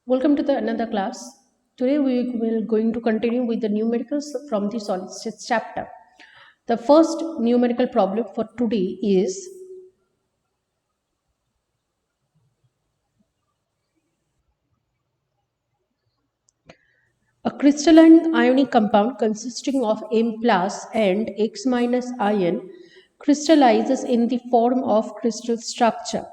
Welcome to the another class. Today we will going to continue with the numericals from the solid states chapter. The first numerical problem for today is a crystalline ionic compound consisting of M plus and X minus ion crystallizes in the form of crystal structure.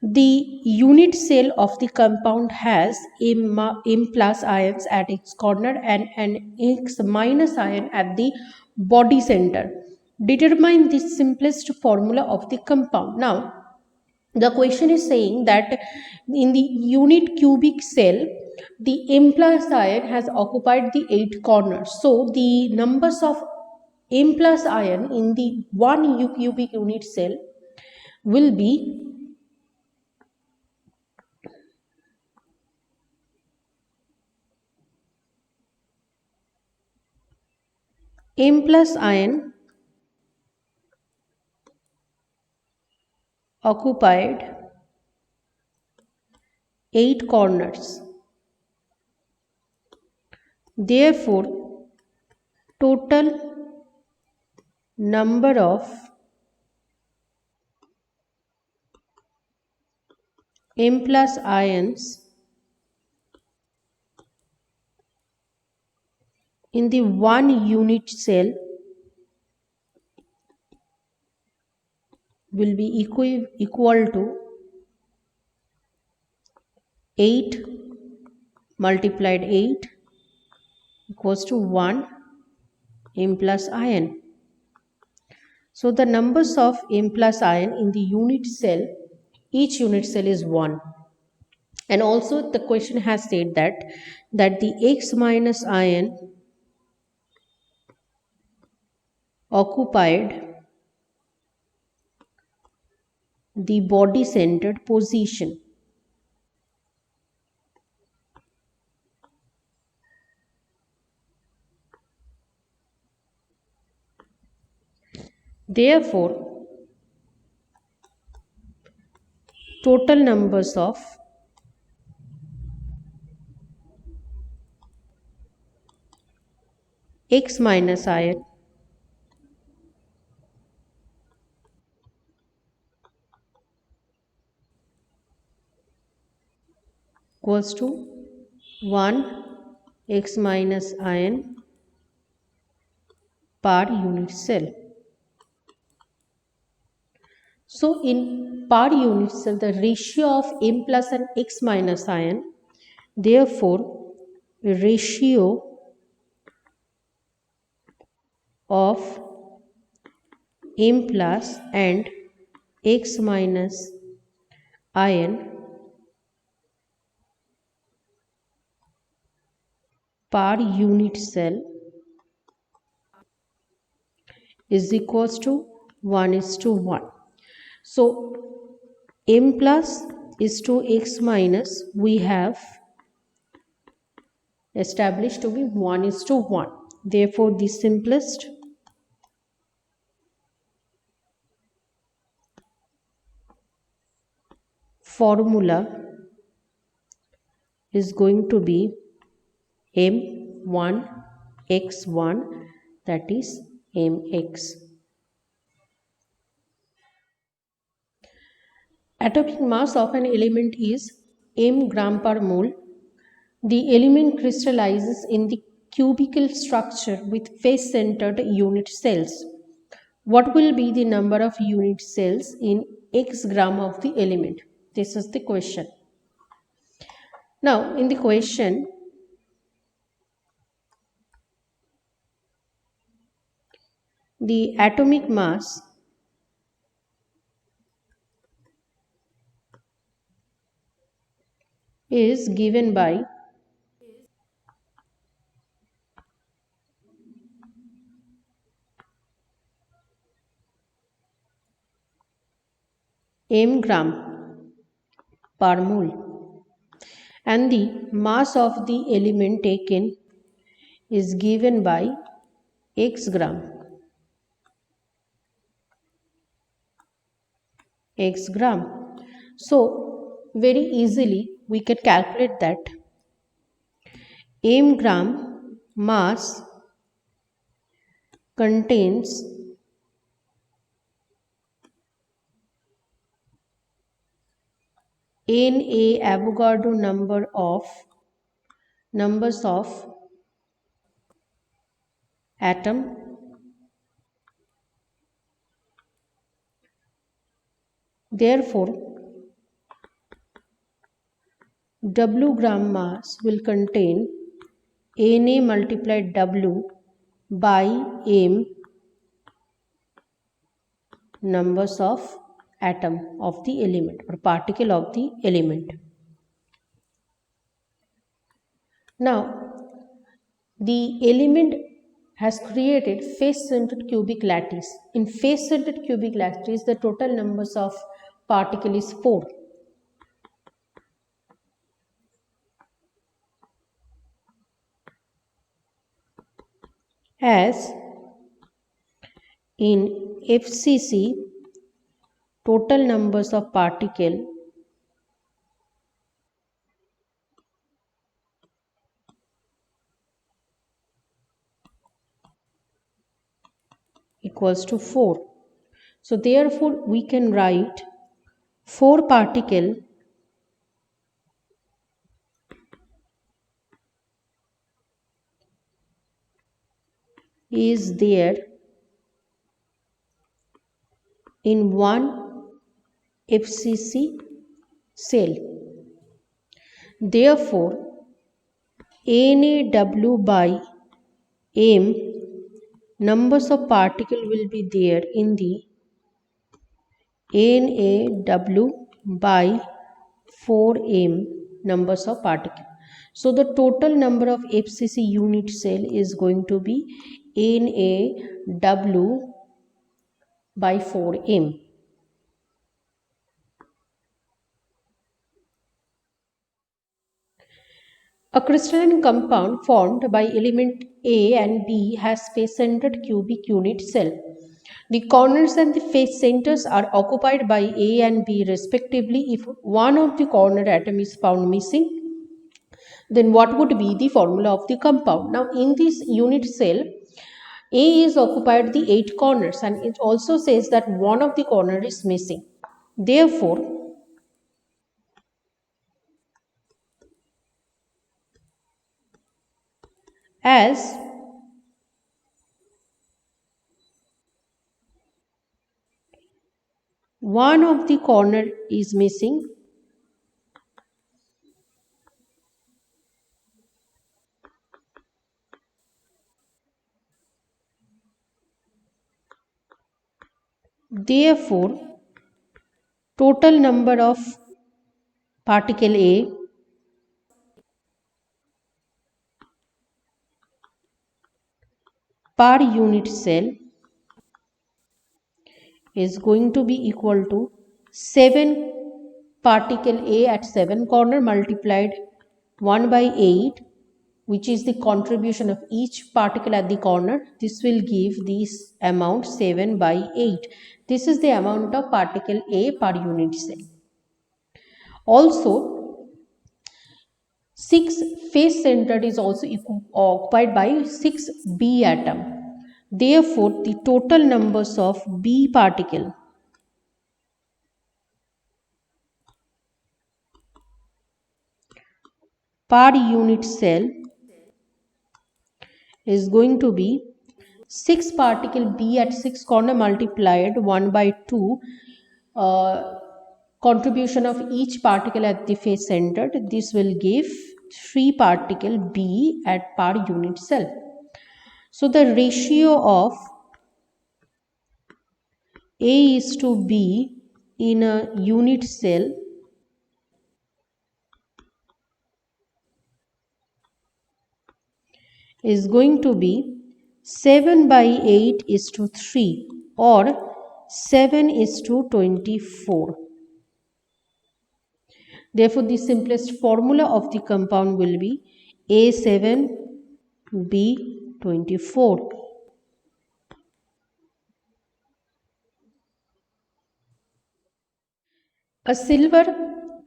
The unit cell of the compound has M plus ions at its corner and an X minus ion at the body center. Determine the simplest formula of the compound. Now, the question is saying that in the unit cubic cell, the M plus ion has occupied the 8 corners. So, the numbers of M plus ion in the 1 cubic unit cell will be M plus ion occupied 8 corners. Therefore, total number of M plus ions in the 1 unit cell will be equal to 8 multiplied 8 equals to 1 M plus ion. So the numbers of M plus ion in the unit cell, each unit cell is 1. And also the question has said that the X minus ion occupied the body centered position. Therefore, total numbers of X minus ion equals to 1 X minus ion per unit cell. So in per unit cell, the ratio of M plus and X minus ion, therefore ratio of M plus and X minus ion per unit cell is equals to 1:1. So M plus is to X minus we have established to be 1:1. Therefore, the simplest formula is going to be M1x1, that is Mx. Atomic mass of an element is m gram per mole. The element crystallizes in the cubical structure with face-centered unit cells. What will be the number of unit cells in x gram of the element? This is the question. Now, in the question, the atomic mass is given by m gram per mole, and the mass of the element taken is given by x gram. So very easily we can calculate that m gram mass contains n a Avogadro numbers of atom. Therefore, W gram mass will contain Na multiplied W by M numbers of atom of the element or particle of the element. Now, the element has created face-centered cubic lattice. In face-centered cubic lattice, the total numbers of particle is 4. As in FCC, total numbers of particle equals to 4. So therefore, we can write 4 particle is there in one FCC cell. Therefore, NaW by M numbers of particle will be there in the NaW by 4m numbers of particle. So the total number of FCC unit cell is going to be NaW by 4m. A crystalline compound formed by element A and B has face-centered cubic unit cell. The corners and the face centers are occupied by A and B respectively. If one of the corner atom is found missing, then what would be the formula of the compound? Now in this unit cell, A is occupied the 8 corners and it also says that one of the corner is missing. Therefore, as one of the corner is missing, therefore total number of particle A per unit cell is going to be equal to 7 particle A at 7 corner multiplied 1 by 8, which is the contribution of each particle at the corner. This will give this amount 7 by 8. This is the amount of particle A per unit cell. Also, 6 face centered is also occupied by 6 B atom. Therefore, the total numbers of B particle per unit cell is going to be 6 particle B at 6 corner multiplied 1 by 2 contribution of each particle at the face centered. This will give 3 particle B at per unit cell. So the ratio of A is to B in a unit cell is going to be 7 by 8 is to 3 or 7 is to 24. Therefore, the simplest formula of the compound will be A7B24. A silver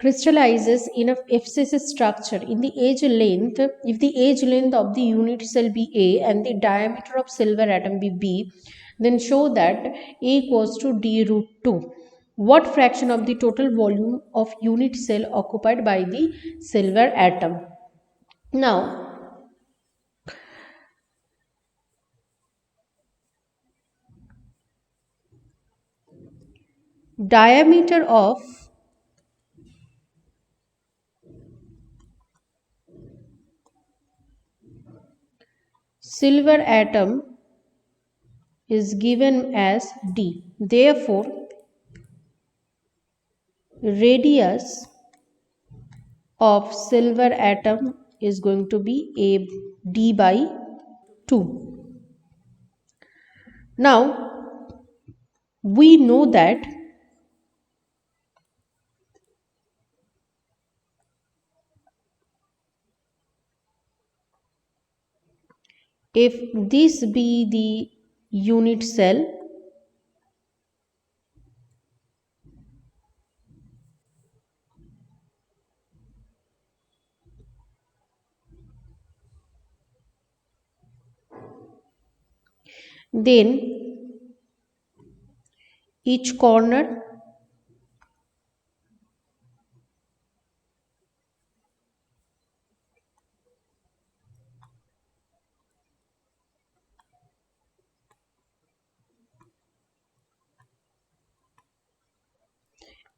crystallizes in a FCC structure in the edge length, if the edge length of the unit cell be A and the diameter of silver atom be B, then show that A equals to D root 2. What fraction of the total volume of unit cell occupied by the silver atom? Now, diameter of silver atom is given as D. Therefore, radius of silver atom is going to be a D by 2. Now, we know that if this be the unit cell, then each corner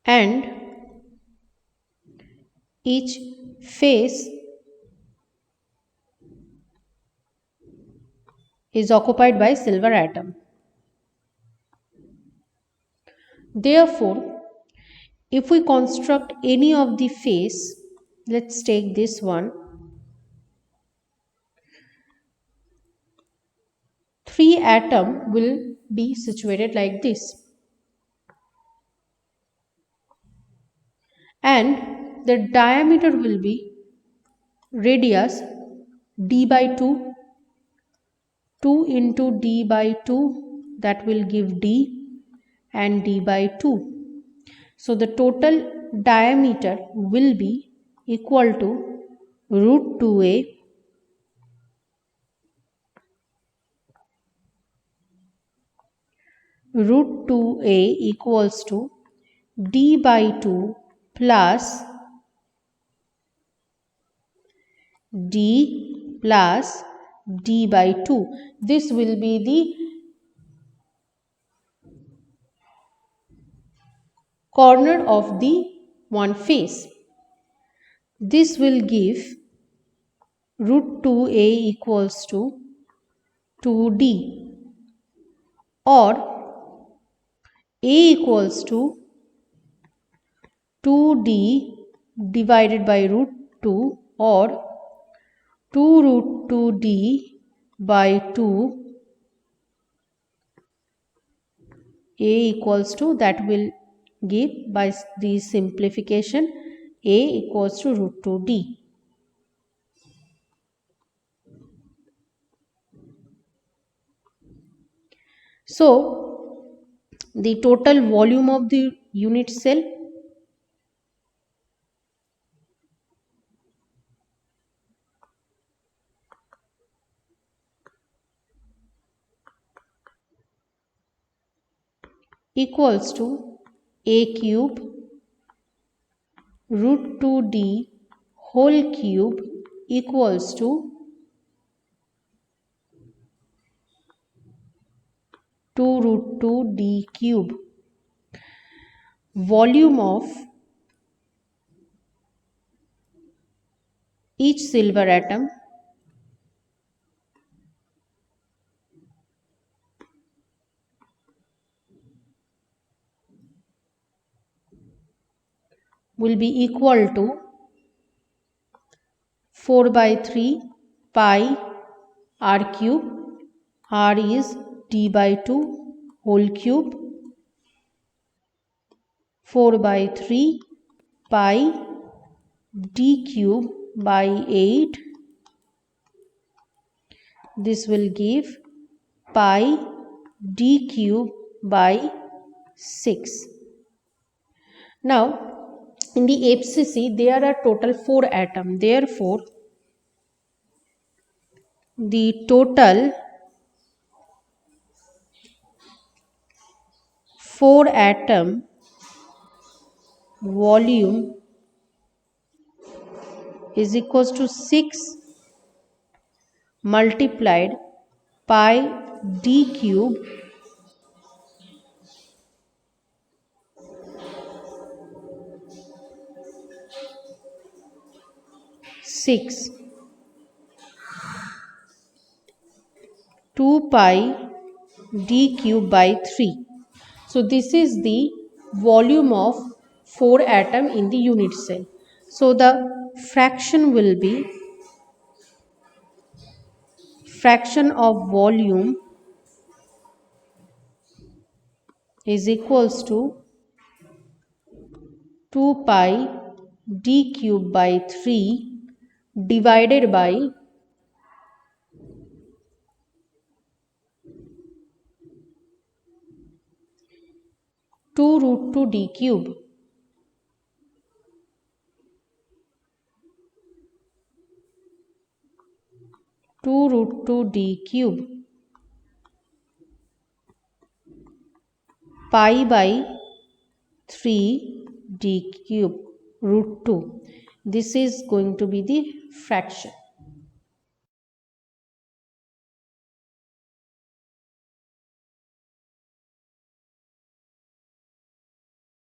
and each face is occupied by silver atom. Therefore, if we construct any of the face, let's take this one, 3 atom will be situated like this, and the diameter will be radius D by 2, 2 into D by 2, that will give D, and D by 2. So the total diameter will be equal to root 2a root 2a equals to D by 2 plus D plus D by 2. This will be the corner of the one face. This will give root 2a equals to 2d, or a equals to 2d divided by root 2, or 2 root 2d by 2, a equals to, that will give by the simplification, a equals to root 2d. So, the total volume of the unit cell equals to a cube root 2d whole cube equals to 2 root 2d cube. Volume of each silver atom will be equal to 4 by 3 pi r cube. R is d by 2 whole cube, 4 by 3 pi d cube by 8. This will give pi d cube by 6. Now, In the HCC there are total 4 atoms. Therefore the total 4 atom volume is equals to 6 multiplied pi d cube 6 2 pi d cube by 3. So this is the volume of 4 atom in the unit cell. So the fraction will be fraction of volume is equals to 2 pi d cube by 3 divided by 2 root 2 d cube. 2 root 2 d cube pi by 3 d cube root 2. This is going to be the fraction.